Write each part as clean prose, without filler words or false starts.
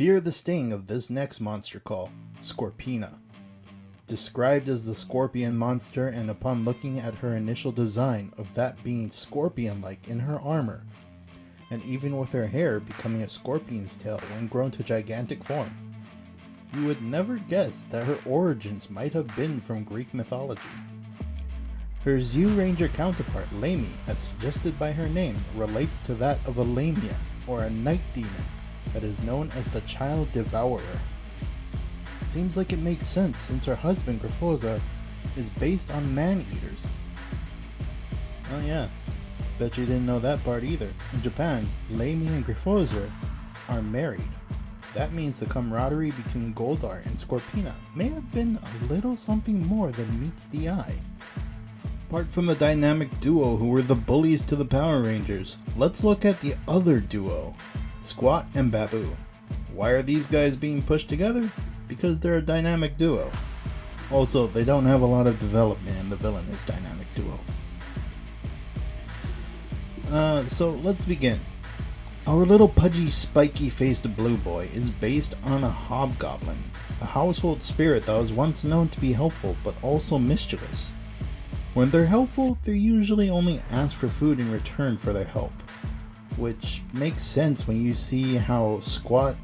Fear the sting of this next monster call, Scorpina. Described as the scorpion monster, and upon looking at her initial design of that being scorpion-like in her armor, and even with her hair becoming a scorpion's tail when grown to gigantic form, you would never guess that her origins might have been from Greek mythology. Her Zoo Ranger counterpart, Lamy, as suggested by her name, relates to that of a Lamia, or a night demon, that is known as the Child Devourer. Seems like it makes sense since her husband, Griffosa, is based on man-eaters. Oh yeah, bet you didn't know that part either. In Japan, Lamy and Griffosa are married. That means the camaraderie between Goldar and Scorpina may have been a little something more than meets the eye. Apart from the dynamic duo who were the bullies to the Power Rangers, let's look at the other duo, Squat and Babu. Why are these guys being pushed together? Because they're a dynamic duo. Also, they don't have a lot of development in the villainous dynamic duo. So let's begin. Our little pudgy, spiky-faced blue boy is based on a hobgoblin, a household spirit that was once known to be helpful but also mischievous. When they're helpful, they usually only ask for food in return for their help, which makes sense when you see how Squat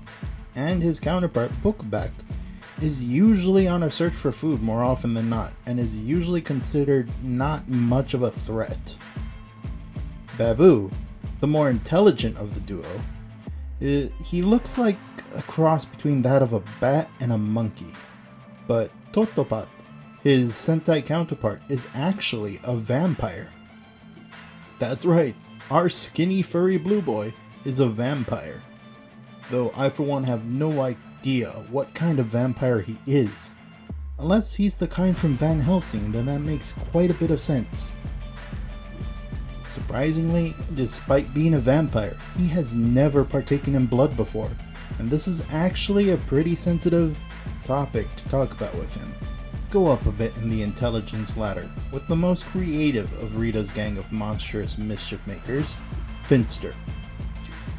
and his counterpart, Bookback, is usually on a search for food more often than not, and is usually considered not much of a threat. Babu, the more intelligent of the duo, he looks like a cross between that of a bat and a monkey, but Totopat, his Sentai counterpart, is actually a vampire. That's right, our skinny furry blue boy is a vampire. Though I for one have no idea what kind of vampire he is. Unless he's the kind from Van Helsing, then that makes quite a bit of sense. Surprisingly, despite being a vampire, he has never partaken in blood before, and this is actually a pretty sensitive topic to talk about with him. Let's go up a bit in the intelligence ladder with the most creative of Rita's gang of monstrous mischief makers, Finster.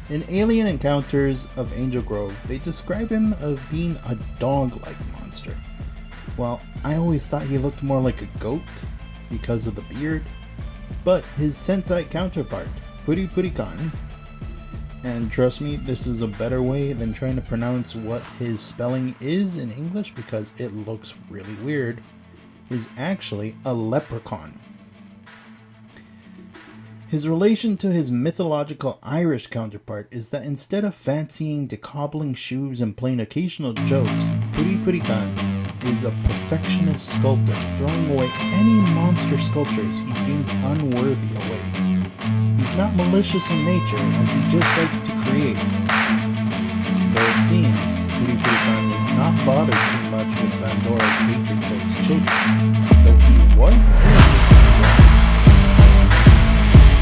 In Alien Encounters of Angel Grove, they describe him as being a dog-like monster. Well, I always thought he looked more like a goat because of the beard, but his Sentai counterpart, Puri-Puri-Kan, and trust me, this is a better way than trying to pronounce what his spelling is in English because it looks really weird, is actually a leprechaun. His relation to his mythological Irish counterpart is that instead of fancying decobbling shoes and playing occasional jokes, Puri-Puri-Kan is a perfectionist sculptor, throwing away any monster sculptures he deems unworthy away. He's not malicious in nature, as he just likes to create. Though it seems, Puri-Puri-Kan is not bothered too much with Pandora's hatred towards children.